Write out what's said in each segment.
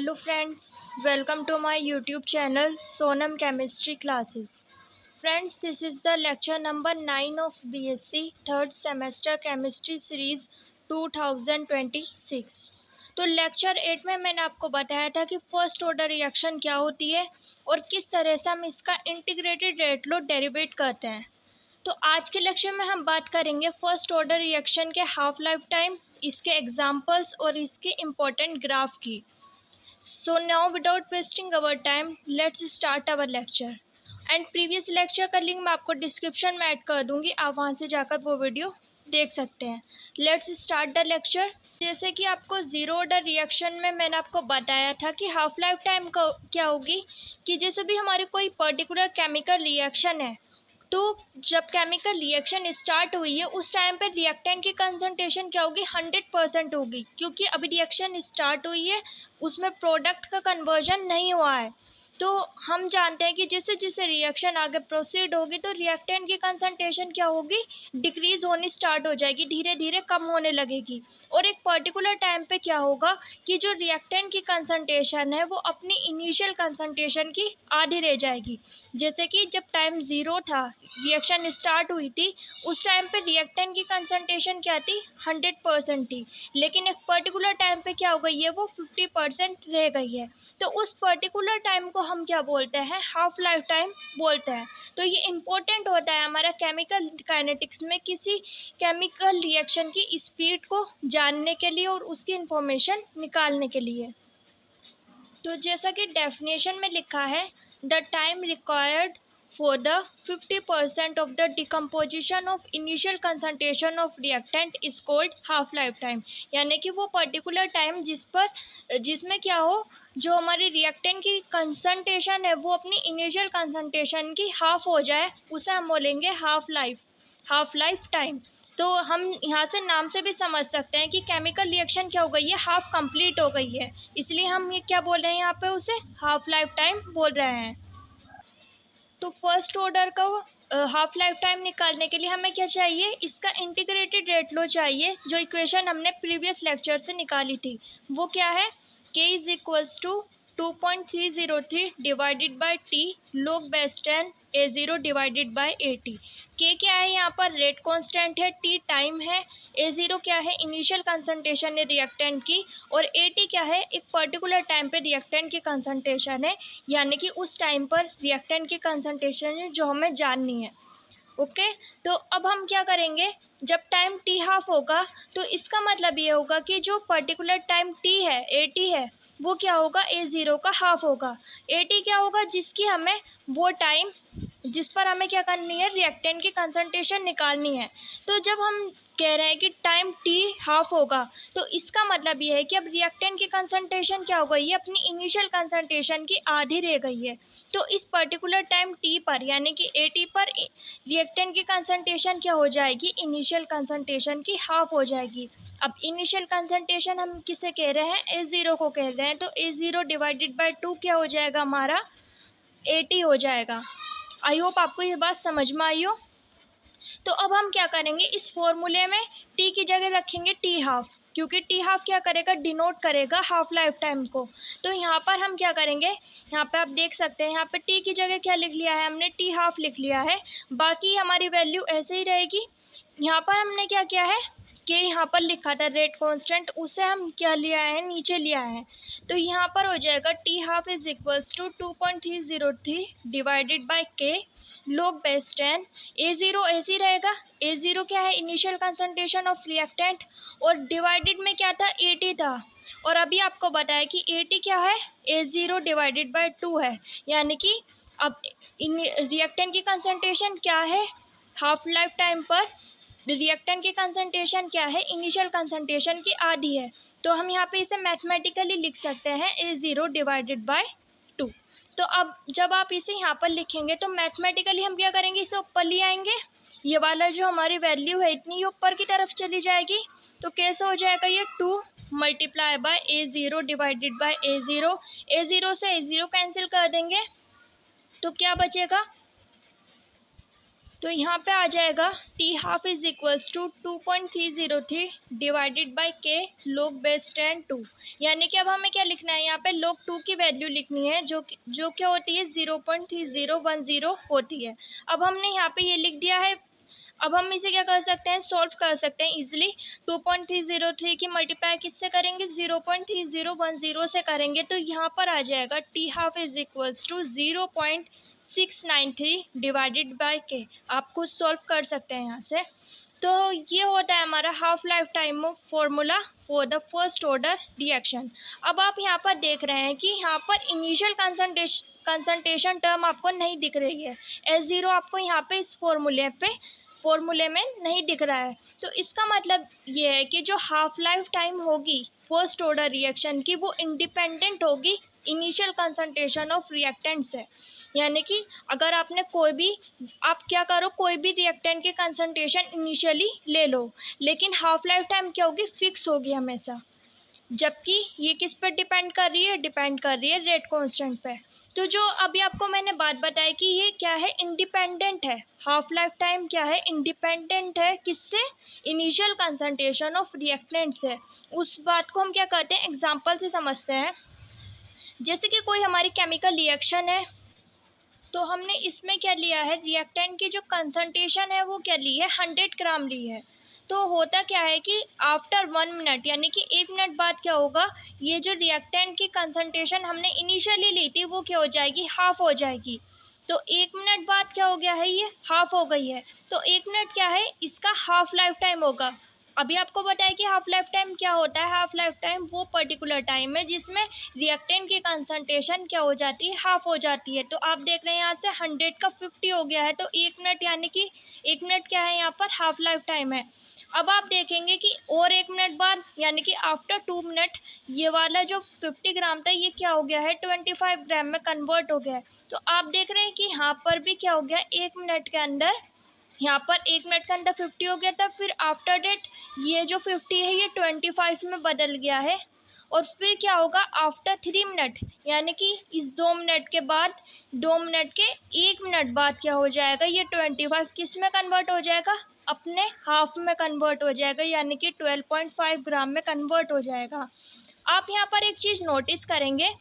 Hello friends, welcome to my YouTube channel Sonam Chemistry Classes. Friends, this is the lecture number 9 of BSc third semester chemistry series 2026. तो lecture 8 में मैंने आपको बताया था कि first order reaction क्या होती है और किस तरह से हम इसका इंटीग्रेटेड रेट लॉ डेरिवेट करते हैं। तो आज के लेक्चर में हम बात करेंगे फर्स्ट ऑर्डर रिएक्शन के हाफ लाइफ टाइम, इसके एग्जांपल्स और इसके इम्पोर्टेंट ग्राफ की। So now without wasting our time, let's start our lecture. And previous lecture का लिंक मैं आपको डिस्क्रिप्शन में ऐड कर दूंगी, आप वहाँ से जाकर वो वीडियो देख सकते हैं। Let's start the lecture. जैसे कि आपको ज़ीरो ऑर्डर रिएक्शन में मैंने आपको बताया था कि हाफ लाइफ टाइम क्या होगी कि जैसे भी हमारी कोई पर्टिकुलर केमिकल रिएक्शन है, तो जब केमिकल रिएक्शन स्टार्ट हुई है उस टाइम पर रिएक्टेंट की कंसंट्रेशन क्या होगी, 100% होगी, क्योंकि अभी रिएक्शन स्टार्ट हुई है, उसमें प्रोडक्ट का कन्वर्जन नहीं हुआ है। तो हम जानते हैं कि जैसे जैसे रिएक्शन आगे प्रोसीड होगी तो रिएक्टेंट की कंसंट्रेशन क्या होगी, डिक्रीज होनी स्टार्ट हो जाएगी, धीरे धीरे कम होने लगेगी। और एक पर्टिकुलर टाइम पे क्या होगा कि जो रिएक्टेंट की कंसंट्रेशन है वो अपनी इनिशियल कंसंट्रेशन की आधी रह जाएगी। जैसे कि जब टाइम ज़ीरो था, रिएक्शन स्टार्ट हुई थी, उस टाइम पे रिएक्टेंट की कंसंट्रेशन क्या थी, 100% थी, लेकिन एक पर्टिकुलर टाइम पे क्या हो गई है, वो 50% रह गई है। तो उस पर्टिकुलर टाइम को हम क्या बोलते हैं, हाफ लाइफ टाइम बोलते हैं। तो ये इम्पोर्टेंट होता है हमारा केमिकल काइनेटिक्स में किसी केमिकल रिएक्शन की स्पीड को जानने के लिए और उसकी इंफॉर्मेशन निकालने के लिए। तो जैसा कि डेफिनेशन में लिखा है, the time required for the 50% of the decomposition of initial concentration of reactant is called half life time। यानी कि वो पर्टिकुलर टाइम जिसमें क्या हो, जो हमारी रिएक्टेंट की कंसंट्रेशन है वो अपनी इनिशियल कंसंट्रेशन की हाफ हो जाए, उसे हम बोलेंगे हाफ लाइफ टाइम। तो हम यहाँ से नाम से भी समझ सकते हैं कि केमिकल रिएक्शन क्या हो गई है, हाफ कंप्लीट हो गई है, इसलिए हम ये क्या बोल रहे हैं, यहाँ पे उसे हाफ लाइफ टाइम बोल रहे हैं। तो फर्स्ट ऑर्डर का हाफ लाइफ टाइम निकालने के लिए हमें क्या चाहिए, इसका इंटीग्रेटेड रेट लॉ चाहिए, जो इक्वेशन हमने प्रीवियस लेक्चर से निकाली थी। वो क्या है, k is equals to 2.303 divided by T log base 10 A0 divided by AT। k क्या है, यहाँ पर रेट कांस्टेंट है, t टाइम है, A0 क्या है, इनिशियल कंसंट्रेशन है रिएक्टेंट की, और AT क्या है, एक पर्टिकुलर टाइम पे रिएक्टेंट की कंसंट्रेशन है, यानी कि उस टाइम पर रिएक्टेंट की कंसंट्रेशन है जो हमें जाननी है। ओके तो अब हम क्या करेंगे, जब टाइम टी हाफ होगा तो इसका मतलब ये होगा कि जो पर्टिकुलर टाइम टी है, AT है, वो क्या होगा, A0 का हाफ होगा। AT क्या होगा, जिसकी हमें वो टाइम जिस पर हमें क्या करनी है, रिएक्टेंट की कंसंट्रेशन निकालनी है। तो जब हम कह रहे हैं कि टाइम टी हाफ होगा, तो इसका मतलब ये है कि अब रिएक्टेंट की कंसंट्रेशन क्या हो गई है, अपनी इनिशियल कंसंट्रेशन की आधी रह गई है। तो इस पर्टिकुलर टाइम टी पर यानी कि AT पर रिएक्टेंट की कंसंट्रेशन क्या हो जाएगी, इनिशियल कंसंट्रेशन की हाफ हो जाएगी। अब इनिशियल कंसंट्रेशन हम किसे कह रहे हैं, A0 को कह रहे हैं, तो A0 डिवाइडेड बाई 2 क्या हो जाएगा, हमारा AT हो जाएगा। आई होप आपको ये बात समझ में आई हो। तो अब हम क्या करेंगे, इस फॉर्मूले में टी की जगह रखेंगे टी हाफ, क्योंकि टी हाफ क्या करेगा, डिनोट करेगा हाफ लाइफ टाइम को। तो यहाँ पर हम क्या करेंगे, यहाँ पे आप देख सकते हैं, यहाँ पे टी की जगह क्या लिख लिया है, हमने टी हाफ लिख लिया है, बाकी हमारी वैल्यू ऐसे ही रहेगी। यहाँ पर हमने क्या किया है कि यहाँ पर लिखा था रेट कांस्टेंट, उसे हम क्या लिया है, नीचे लिया है। तो यहाँ पर हो जाएगा T half is equals to 2.303 divided by K log base 10। A0 ऐसे ही रहेगा, A0 क्या है, इनिशियल कंसंट्रेशन ऑफ रिएक्टेंट, और डिवाइडेड में क्या था, AT था, और अभी आपको बताया कि AT क्या है, A0 डिवाइडेड बाई 2 है, यानी कि अब रिएक्टेंट की कंसंट्रेशन क्या है, हाफ लाइफ टाइम पर रिएक्टेंट की कंसंट्रेशन क्या है, इनिशियल कंसंट्रेशन की आधी है। तो हम यहाँ पे इसे मैथमेटिकली लिख सकते हैं A0 डिवाइडेड बाय 2। तो अब जब आप इसे यहाँ पर लिखेंगे तो मैथमेटिकली हम क्या करेंगे, इसे ऊपर ले आएंगे, ये वाला जो हमारी वैल्यू है इतनी ऊपर की तरफ चली जाएगी। तो कैसे हो जाएगा, ये 2 multiply by A0 divided by A0, A0 से A0 कैंसिल कर देंगे, तो क्या बचेगा, तो यहाँ पे आ जाएगा T half is equals to 2.303 divided by K log base 10 2। यानी कि अब हमें क्या लिखना है, यहाँ पे log 2 की वैल्यू लिखनी है जो क्या होती है 0.3010 होती है। अब हमने यहाँ पे ये लिख दिया है। अब हम इसे क्या कर सकते हैं, सॉल्व कर सकते हैं इजिली। 2.303 की मल्टीप्लाई किससे करेंगे, 0.3010 से करेंगे। तो यहाँ पर आ जाएगा T half is equals to 0.693 divided by K. आप खुद सॉल्व कर सकते हैं यहाँ से। तो ये होता है हमारा half life time of formula for the first order reaction. अब आप यहाँ पर देख रहे हैं कि यहाँ पर इनिशियल कंसंट्रेशन टर्म आपको नहीं दिख रही है। S0 आपको यहाँ पे इस फॉर्मूले में नहीं दिख रहा है। तो इसका मतलब ये है कि जो हाफ लाइफ टाइम होगी फर्स्ट ऑर्डर रिएक्शन की, वो इंडिपेंडेंट होगी इनिशियल कंसंट्रेशन ऑफ रिएक्टेंट से। यानी कि अगर आपने आप क्या करो, कोई भी रिएक्टेंट की कंसंट्रेशन इनिशियली ले लो, लेकिन हाफ लाइफ टाइम क्या होगी, फिक्स होगी हमेशा। जबकि ये किस पर डिपेंड कर रही है, डिपेंड कर रही है रेट कांस्टेंट पे। तो जो अभी आपको मैंने बात बताई कि ये क्या है, इंडिपेंडेंट है। हाफ लाइफ टाइम क्या है, इंडिपेंडेंट है किससे, इनिशियल कंसंट्रेशन ऑफ रिएक्टेंट से। उस बात को हम क्या कहते हैं, एग्जांपल से समझते हैं। जैसे कि कोई हमारी केमिकल रिएक्शन है, तो हमने इसमें क्या लिया है, रिएक्टेंट की जो कंसंट्रेशन है वो क्या ली है, 100 ग्राम ली है। तो होता क्या है कि आफ्टर 1 मिनट, यानी कि 1 मिनट बाद क्या होगा, ये जो रिएक्टेंट की कंसंट्रेशन हमने इनिशियली ली थी वो क्या हो जाएगी, हाफ हो जाएगी। तो 1 मिनट बाद क्या हो गया है, ये हाफ हो गई है। तो 1 मिनट क्या है, इसका हाफ लाइफ टाइम होगा। अभी आपको बताया कि हाफ लाइफ टाइम क्या होता है। हाफ लाइफ टाइम वो पर्टिकुलर टाइम है जिसमें रिएक्टेंट की कंसंट्रेशन क्या हो जाती है, हाफ हो जाती है। तो आप देख रहे हैं यहाँ से 100 का 50 हो गया है। तो 1 मिनट, यानी कि 1 मिनट क्या है, यहाँ पर हाफ लाइफ टाइम है। अब आप देखेंगे कि और 1 मिनट बाद, यानी कि आफ्टर 2 मिनट, ये वाला जो 50 ग्राम था ये क्या हो गया है, 25 ग्राम में कन्वर्ट हो गया है। तो आप देख रहे हैं कि यहाँ पर भी क्या हो गया, 1 मिनट के अंदर, यहाँ पर 1 मिनट के अंदर 50 हो गया था। फिर आफ्टर डेट ये जो 50 है ये 25 में बदल गया है। और फिर क्या होगा, आफ्टर 3 मिनट, यानी कि इस 2 मिनट के बाद, 2 मिनट के 1 मिनट बाद क्या हो जाएगा, ये 25 किस में कन्वर्ट हो जाएगा, अपने हाफ में कन्वर्ट हो जाएगा, यानी कि 12.5 ग्राम में कन्वर्ट हो जाएगा। आप यहाँ पर एक चीज़ नोटिस करेंगे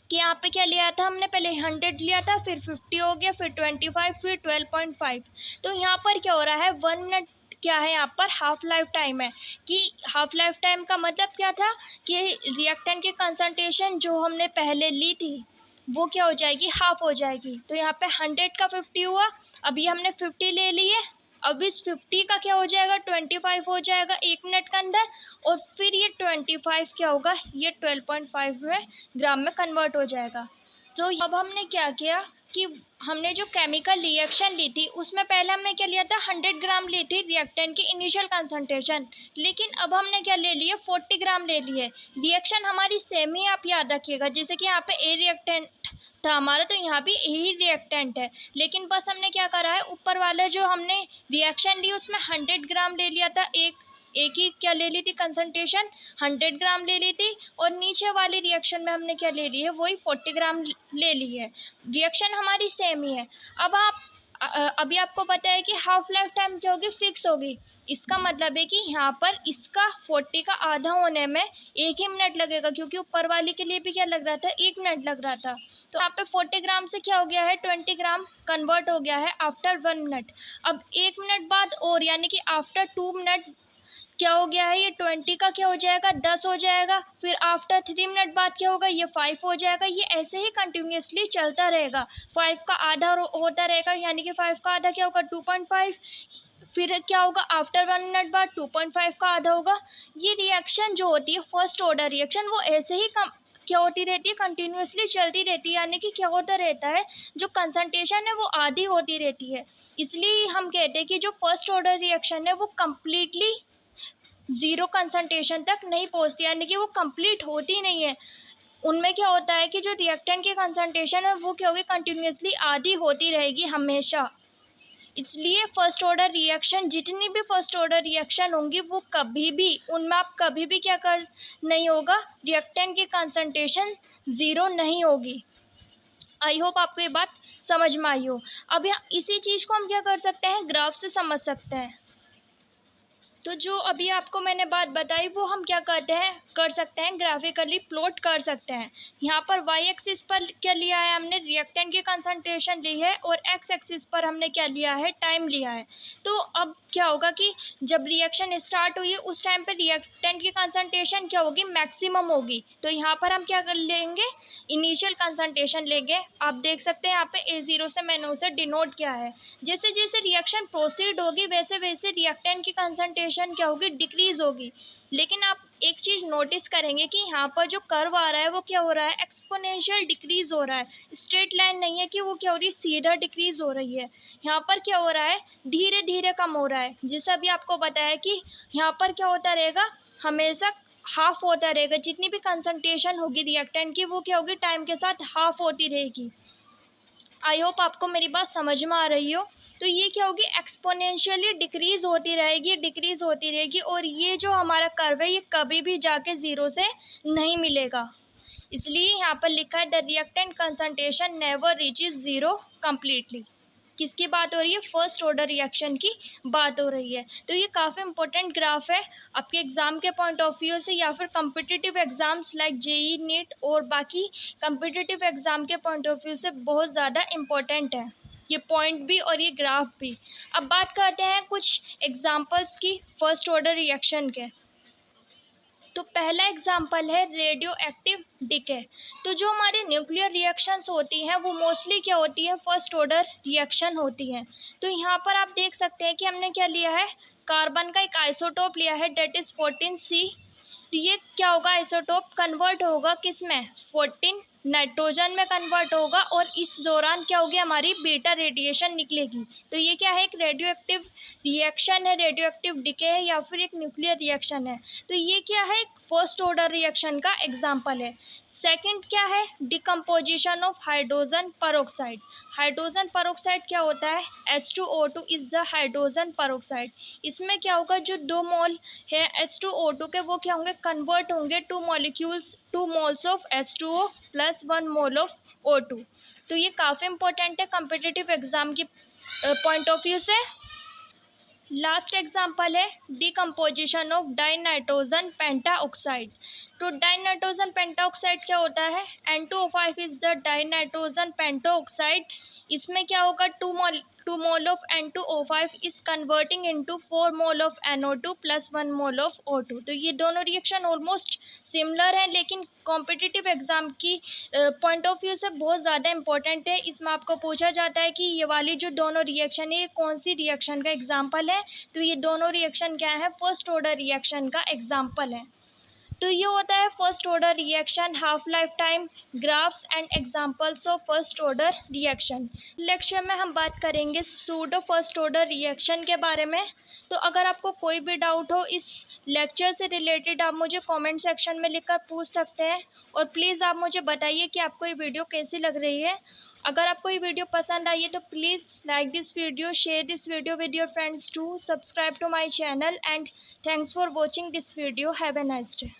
कि यहाँ पे क्या लिया था हमने, पहले 100 लिया था, फिर 50 हो गया, फिर 25, फिर 12.5। तो यहाँ पर क्या हो रहा है, 1 मिनट क्या है, यहाँ पर हाफ लाइफ टाइम है। कि हाफ लाइफ टाइम का मतलब क्या था कि रिएक्टेंट की कंसंट्रेशन जो हमने पहले ली थी वो क्या हो जाएगी, हाफ हो जाएगी। तो यहाँ पे 100 का 50 हुआ, अभी हमने 50 ले ली है। अब इस 50 का क्या हो जाएगा, 25 हो जाएगा 1 मिनट के अंदर। और फिर ये 25 क्या होगा, ये 12.5 में ग्राम में कन्वर्ट हो जाएगा। तो अब हमने क्या किया कि हमने जो केमिकल रिएक्शन ली थी उसमें पहले हमने क्या लिया था, 100 ग्राम ली थी रिएक्टेंट की इनिशियल कंसंट्रेशन। लेकिन अब हमने क्या ले लिया, 40 ग्राम ले लिए। रिएक्शन हमारी सेम ही, आप याद रखिएगा। जैसे कि यहाँ पे ए रिएक्टेंट था हमारा, तो यहाँ भी ए ही रिएक्टेंट है। लेकिन बस हमने क्या करा है, ऊपर वाले जो हमने रिएक्शन ली उसमें 100 ग्राम ले लिया था, एक ही क्या ले ली थी कंसंट्रेशन, 100 ग्राम ले ली थी। और नीचे वाली रिएक्शन में हमने क्या ले ली है, वही 40 ग्राम ले ली है। रिएक्शन हमारी सेम ही है। अब अभी आपको पता है कि हाफ लाइफ टाइम क्या होगी, फिक्स होगी। इसका मतलब है कि यहाँ पर इसका 40 का आधा होने में 1 ही मिनट लगेगा, क्योंकि ऊपर वाले के लिए भी क्या लग रहा था, 1 मिनट लग रहा था। तो यहाँ पे 40 ग्राम से क्या हो गया है, 20 ग्राम कन्वर्ट हो गया है आफ्टर 1 मिनट। अब 1 मिनट बाद और, यानी कि आफ्टर 2 मिनट क्या हो गया है, ये 20 का क्या हो जाएगा, 10 हो जाएगा। फिर आफ्टर 3 मिनट बाद क्या होगा, ये 5 हो जाएगा। ये ऐसे ही कंटिन्यूसली चलता रहेगा। 5 का आधा होता रहेगा, यानी कि 5 का आधा क्या होगा, 2.5। फिर क्या होगा, आफ्टर 1 मिनट बाद 2.5 का आधा होगा। ये रिएक्शन जो होती है फर्स्ट ऑर्डर रिएक्शन, वो ऐसे ही क्या होती रहती है, कंटिन्यूसली चलती रहती है। यानी कि क्या होता रहता है, जो कंसंट्रेशन है वो आधी होती रहती है। इसलिए हम कहते हैं कि जो फर्स्ट ऑर्डर रिएक्शन है वो कम्प्लीटली जीरो कंसंट्रेशन तक नहीं पहुंचती, यानी कि वो कंप्लीट होती नहीं है। उनमें क्या होता है कि जो रिएक्टेंट की कंसंट्रेशन है वो क्या होगी, कंटिन्यूसली आधी होती रहेगी हमेशा। इसलिए फर्स्ट ऑर्डर रिएक्शन, जितनी भी फर्स्ट ऑर्डर रिएक्शन होंगी वो कभी भी, उनमें आप कभी भी क्या कर नहीं होगा, रिएक्टेंट की कंसंट्रेशन ज़ीरो नहीं होगी। आई होप आपको ये बात समझ में आई हो। अब यहाँ इसी चीज़ को हम क्या कर सकते हैं, ग्राफ से समझ सकते हैं। तो जो अभी आपको मैंने बात बताई वो हम क्या करते हैं, कर सकते हैं, ग्राफिकली प्लॉट कर सकते हैं। यहाँ पर वाई एक्सिस पर क्या लिया है हमने, रिएक्टेंट की कंसंट्रेशन ली है, और एक्स एक्सिस पर हमने क्या लिया है, टाइम लिया है। तो अब क्या होगा कि जब रिएक्शन स्टार्ट हुई उस टाइम पर रिएक्टेंट की कंसंट्रेशन क्या होगी, मैक्सिमम होगी। तो यहाँ पर हम क्या कर लेंगे, इनिशियल कंसंट्रेशन लेंगे। आप देख सकते हैं यहाँ पे A0 से मैंने उसे डिनोट किया है। जैसे जैसे रिएक्शन प्रोसीड होगी वैसे वैसे रिएक्टेंट की कंसंट्रेशन क्या होगी, डिक्रीज होगी। लेकिन आप एक चीज़ नोटिस करेंगे कि यहाँ पर जो कर्व आ रहा है वो क्या हो रहा है, एक्सपोनेंशियल डिक्रीज हो रहा है। स्ट्रेट लाइन नहीं है कि वो क्या हो रही है, सीधा डिक्रीज हो रही है। यहाँ पर क्या हो रहा है, धीरे धीरे कम हो रहा है। जैसा भी आपको बताया कि यहाँ पर क्या होता रहेगा, हमेशा हाफ होता रहेगा। जितनी भी कंसंट्रेशन होगी रिएक्टेंट की वो क्या होगी, टाइम के साथ हाफ होती रहेगी। आई होप आपको मेरी बात समझ में आ रही हो। तो ये क्या होगी, एक्सपोनेंशियली डिक्रीज होती रहेगी, डिक्रीज होती रहेगी। और ये जो हमारा कर्व है ये कभी भी जाके ज़ीरो से नहीं मिलेगा। इसलिए यहाँ पर लिखा है the reactant concentration never reaches zero completely. किसकी बात हो रही है, फर्स्ट ऑर्डर रिएक्शन की बात हो रही है। तो ये काफ़ी इंपॉर्टेंट ग्राफ है आपके एग्ज़ाम के पॉइंट ऑफ व्यू से, या फिर competitive exams like JEE NEET और बाकी कम्पिटिटिव एग्ज़ाम के पॉइंट ऑफ व्यू से बहुत ज़्यादा इम्पोर्टेंट है ये पॉइंट भी और ये ग्राफ भी। अब बात करते हैं कुछ एग्जाम्पल्स की फर्स्ट ऑर्डर रिएक्शन के। तो पहला एग्जाम्पल है रेडियो एक्टिव डिके। तो जो हमारे न्यूक्लियर रिएक्शंस होती हैं वो मोस्टली क्या होती है, फर्स्ट ऑर्डर रिएक्शन होती हैं। तो यहाँ पर आप देख सकते हैं कि हमने क्या लिया है, कार्बन का एक आइसोटोप लिया है डेट इज़ 14C। तो ये क्या होगा, आइसोटोप कन्वर्ट होगा किस में, 14 नाइट्रोजन में कन्वर्ट होगा, और इस दौरान क्या होगी, हमारी बीटा रेडिएशन निकलेगी। तो ये क्या है, एक रेडियो एक्टिव रिएक्शन है, रेडियो एक्टिव डिके है, या फिर एक न्यूक्लियर रिएक्शन है। तो ये क्या है, फर्स्ट ऑर्डर रिएक्शन का एग्जाम्पल है। सेकंड क्या है, decomposition of hydrogen peroxide. Hydrogen peroxide क्या होता है, H2O2 is the hydrogen peroxide. इसमें क्या होगा, जो 2 मोल है H2O2 के वो क्या होंगे, कन्वर्ट होंगे 2 moles of H2O plus 1 mole of O2। तो ये काफ़ी इंपॉर्टेंट है कम्पिटिटिव एग्जाम की पॉइंट ऑफ व्यू से। लास्ट एग्जाम्पल है डिकम्पोजिशन ऑफ डाइनाइट्रोजन पेंटाऑक्साइड। तो डाइनाइट्रोजन पेंटाऑक्साइड क्या होता है, N2O5 is the dinitrogen pentoxide. इसमें क्या होगा, 2 mole of N2O5 is converting into 4 mole of NO2 plus 1 mole of O2। तो ये दोनों रिएक्शन ऑलमोस्ट सिमिलर हैं, लेकिन कॉम्पिटिटिव एग्जाम की पॉइंट ऑफ व्यू से बहुत ज़्यादा इंपॉर्टेंट है। इसमें आपको पूछा जाता है कि ये वाली जो दोनों रिएक्शन है ये कौन सी रिएक्शन का एग्जाम्पल है। तो ये दोनों रिएक्शन क्या है, फर्स्ट ऑर्डर रिएक्शन का एग्जाम्पल है। तो ये होता है first order reaction, half life time, graphs and examples of first order reaction. Lecture में हम बात करेंगे सूडो फर्स्ट ऑर्डर रिएक्शन के बारे में। तो अगर आपको कोई भी डाउट हो इस लेक्चर से रिलेटेड आप मुझे कमेंट सेक्शन में लिखकर पूछ सकते हैं। और प्लीज़ आप मुझे बताइए कि आपको ये वीडियो कैसी लग रही है। अगर आपको ये वीडियो पसंद आई है तो please like this video, share this video with your friends too, subscribe to my channel, and thanks for watching this video. Have a nice day.